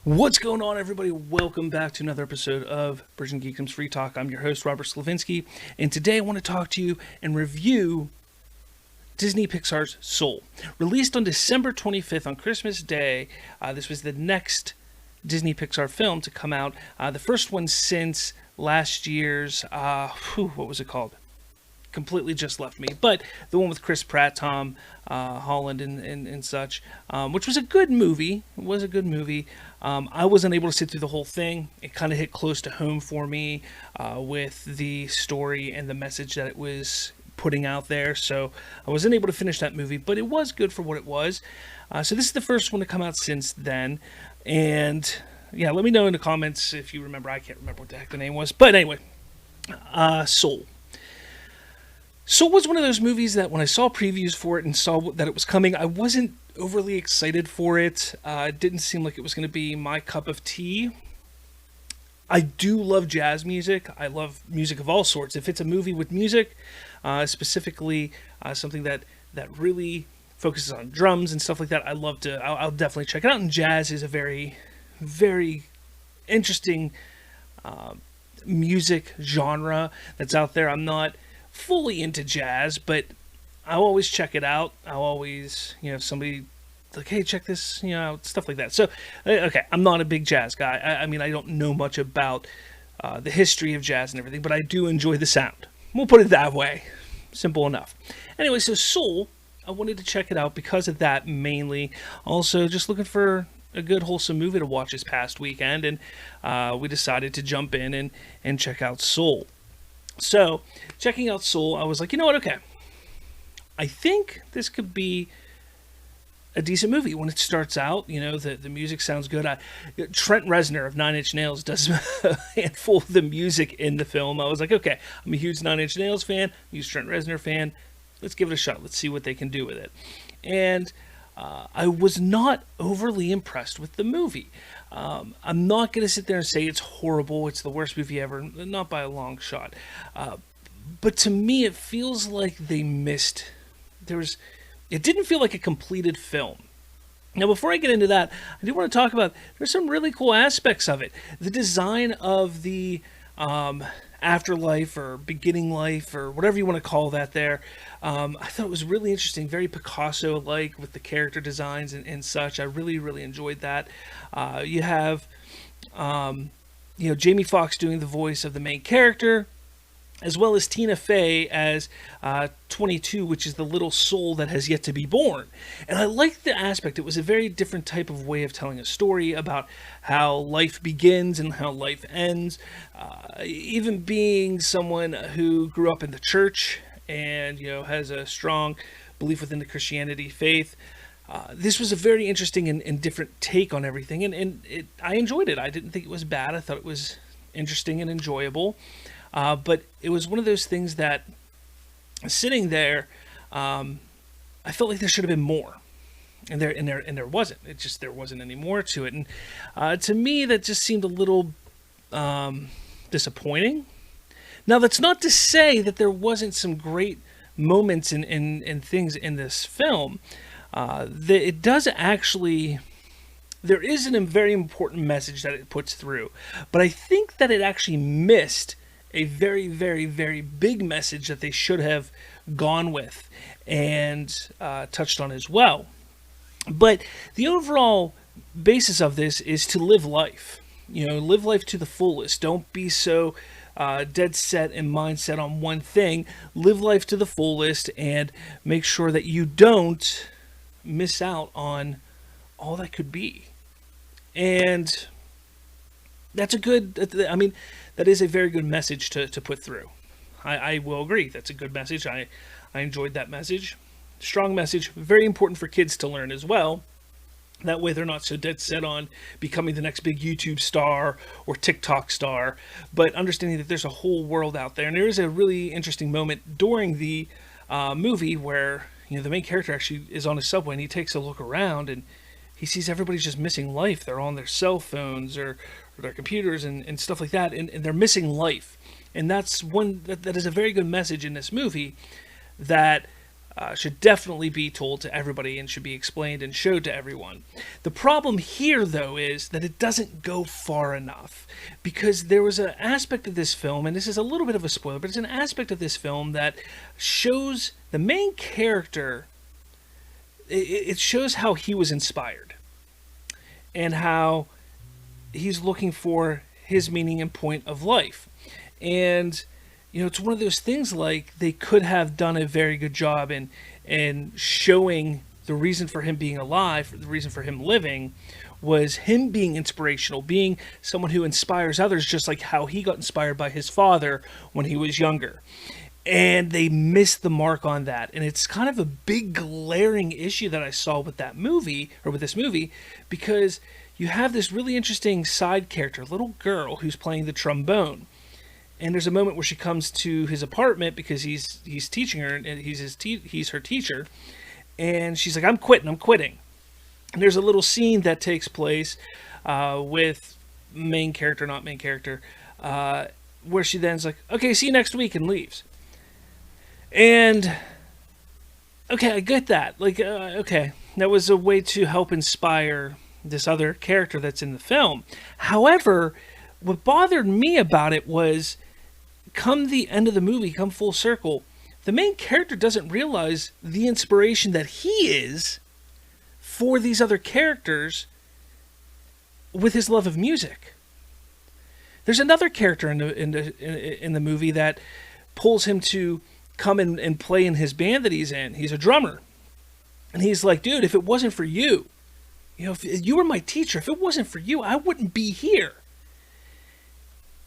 What's going on, everybody? Welcome back to another episode of Virgin Geekdom's Free Talk. I'm your host, Robert Slavinsky, and today I want to talk to you and review Disney Pixar's Soul. Released on December 25th on Christmas Day, this was the next Disney Pixar film to come out. The first one since last year's, what was it called? Completely just left me, but the one with Chris Pratt, Tom Holland, and such, which was a good movie. It was a good movie. I wasn't able to sit through the whole thing. It kind of hit close to home for me with the story and the message that it was putting out there. So I wasn't able to finish that movie, but it was good for what it was. So this is the first one to come out since then. And yeah, let me know in the comments if you remember. I can't remember what the heck the name was. But anyway, Soul. Soul was one of those movies that when I saw previews for it and saw that it was coming, I wasn't overly excited for it. It didn't seem like it was going to be my cup of tea. I do love jazz music. I love music of all sorts. If it's a movie with music, specifically something that really focuses on drums and stuff like that, I'll definitely check it out. And jazz is a very, very interesting music genre that's out there. I'm not fully into jazz, but I'll always check it out. I'll always, somebody like, hey, check this, stuff like that. So, okay, I'm not a big jazz guy. I mean, I don't know much about the history of jazz and everything, but I do enjoy the sound. We'll put it that way. Simple enough. Anyway, so Soul, I wanted to check it out because of that mainly. Also, just looking for a good wholesome movie to watch this past weekend, and we decided to jump in and check out Soul. So, checking out Soul, I was like, you know what, okay. I think this could be a decent movie when it starts out. The music sounds good. Trent Reznor of Nine Inch Nails does a handful of the music in the film. I was like, okay, I'm a huge Nine Inch Nails fan, I'm a huge Trent Reznor fan. Let's give it a shot. Let's see what they can do with it. And I was not overly impressed with the movie. I'm not going to sit there and say it's horrible, it's the worst movie ever, not by a long shot. But to me, it feels like they missed. It didn't feel like a completed film. Now, before I get into that, I do want to talk about, there's some really cool aspects of it. The design of the afterlife or beginning life or whatever you want to call that there. I thought it was really interesting, very Picasso-like with the character designs and such. I really, really enjoyed that. You have, Jamie Foxx doing the voice of the main character, as well as Tina Fey as 22, which is the little soul that has yet to be born. And I liked the aspect. It was a very different type of way of telling a story about how life begins and how life ends. Even being someone who grew up in the church and has a strong belief within the Christianity faith, this was a very interesting and different take on everything. And I enjoyed it. I didn't think it was bad. I thought it was interesting and enjoyable. But it was one of those things that, sitting there, I felt like there should have been more, and there wasn't. There wasn't any more to it, and to me, that just seemed a little disappointing. Now, that's not to say that there wasn't some great moments and things in this film. It does actually. There is a very important message that it puts through, but I think that it actually missed a very, very, very big message that they should have gone with and touched on as well. But the overall basis of this is to live life. Live life to the fullest. Don't be so dead set and mindset on one thing. Live life to the fullest and make sure that you don't miss out on all that could be. And that's that is a very good message to put through. I will agree. That's a good message. I enjoyed that message. Strong message. Very important for kids to learn as well. That way they're not so dead set on becoming the next big YouTube star or TikTok star, but understanding that there's a whole world out there. And there is a really interesting moment during the movie where the main character actually is on a subway and he takes a look around and he sees everybody's just missing life. They're on their cell phones or their computers and stuff like that, and they're missing life. And that's one that is a very good message in this movie, that should definitely be told to everybody and should be explained and showed to everyone. The problem here, though, is that it doesn't go far enough, because there was an aspect of this film, and this is a little bit of a spoiler, but it's an aspect of this film that shows the main character. It shows how he was inspired and how he's looking for his meaning and point of life. And it's one of those things, like, they could have done a very good job in showing the reason for him being alive, the reason for him living, was him being inspirational, being someone who inspires others, just like how he got inspired by his father when he was younger. And they missed the mark on that. And it's kind of a big glaring issue that I saw with that movie, or with this movie, because you have this really interesting side character, a little girl who's playing the trombone. And there's a moment where she comes to his apartment because he's teaching her, and he's her teacher. And she's like, I'm quitting. And there's a little scene that takes place with main character, not main character, where she then's like, okay, see you next week, and leaves. And, okay, I get that. Like, okay, that was a way to help inspire this other character that's in the film. However, what bothered me about it was, come the end of the movie, come full circle, the main character doesn't realize the inspiration that he is for these other characters with his love of music. There's another character in the movie that pulls him to come and play in his band that he's in. He's a drummer. And he's like, dude, if it wasn't for you, if you were my teacher, if it wasn't for you, I wouldn't be here.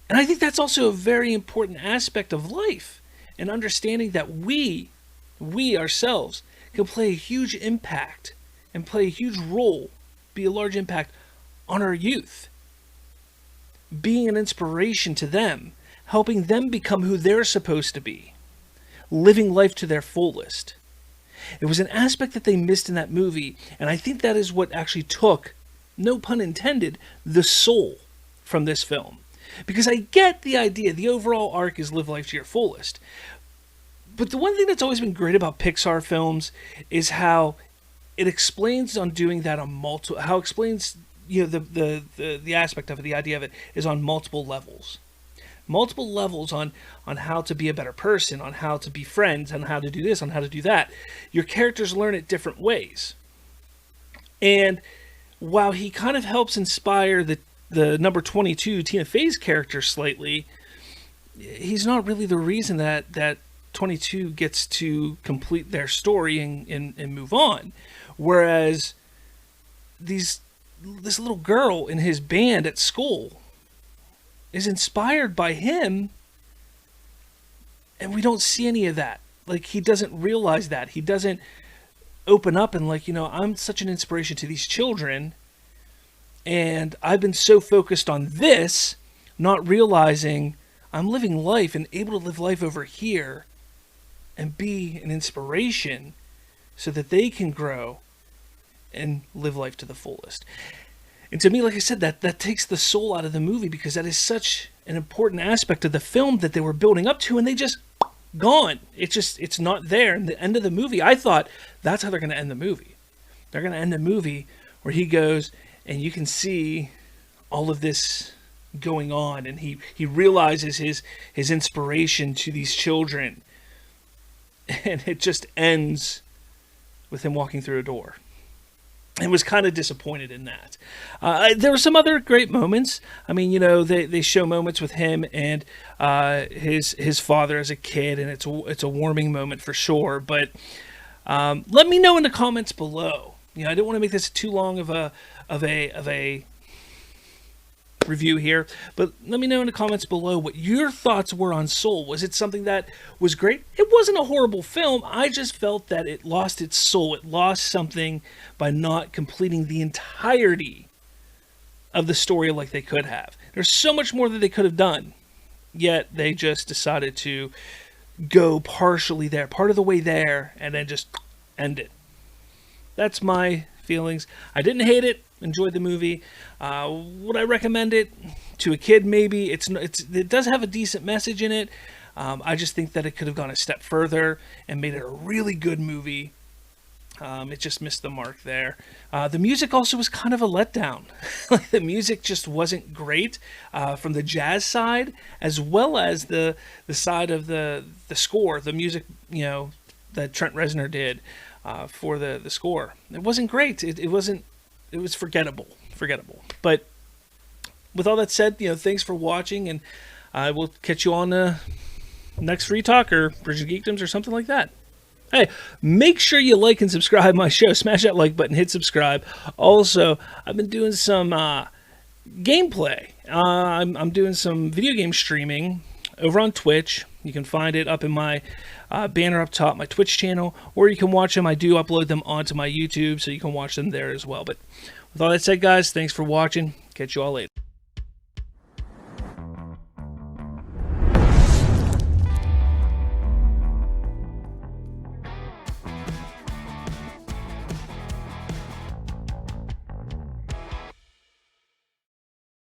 And I think that's also a very important aspect of life, and understanding that we ourselves can play a huge impact and play a huge role, be a large impact on our youth. Being an inspiration to them, helping them become who they're supposed to be, living life to their fullest. It was an aspect that they missed in that movie, and I think that is what actually took, no pun intended, the soul from this film. Because I get the idea, the overall arc is live life to your fullest. But the one thing that's always been great about Pixar films is how it explains on doing that on multiple, how it explains, the aspect of it, the idea of it is on multiple levels. Multiple levels on how to be a better person, on how to be friends, on how to do this, on how to do that. Your characters learn it different ways. And while he kind of helps inspire the number 22, Tina Fey's character, slightly, he's not really the reason that 22 gets to complete their story and move on. Whereas this little girl in his band at school is inspired by him, and we don't see any of that. Like, he doesn't realize that. He doesn't open up and I'm such an inspiration to these children, and I've been so focused on this, not realizing I'm living life and able to live life over here and be an inspiration so that they can grow and live life to the fullest. And to me, like I said, that takes the soul out of the movie, because that is such an important aspect of the film that they were building up to, and they just gone. It's not there. In the end of the movie, I thought that's how they're going to end the movie. They're going to end the movie where he goes, and you can see all of this going on, and he realizes his inspiration to these children, and it just ends with him walking through a door. I was kind of disappointed in that. There were some other great moments. I mean, they show moments with him and his father as a kid, and it's a warming moment for sure. But let me know in the comments below. I didn't want to make this too long of a review here, but let me know in the comments below what your thoughts were on Soul. Was it something that was great? It wasn't a horrible film. I just felt that it lost its soul. It lost something by not completing the entirety of the story like they could have. There's so much more that they could have done, yet they just decided to go partially there, part of the way there, and then just end it. That's my feelings. I didn't hate it. Enjoyed the movie. Would I recommend it to a kid? Maybe. It does have a decent message in it. I just think that it could have gone a step further and made it a really good movie. It just missed the mark there. The music also was kind of a letdown. Like, the music just wasn't great from the jazz side, as well as the side of the score, the music, that Trent Reznor did for the score. It wasn't great. It wasn't. It was forgettable. But with all that said, thanks for watching, and I will catch you on the next Free Talk or Bridge of Geekdoms or something like that. Hey, make sure you like and subscribe my show. Smash that like button, hit subscribe. Also, I've been doing some gameplay. I'm doing some video game streaming over on Twitch. You can find it up in my banner up top, my Twitch channel, or you can watch them. I do upload them onto my YouTube, so you can watch them there as well. But with all that said, guys, thanks for watching. Catch you all later.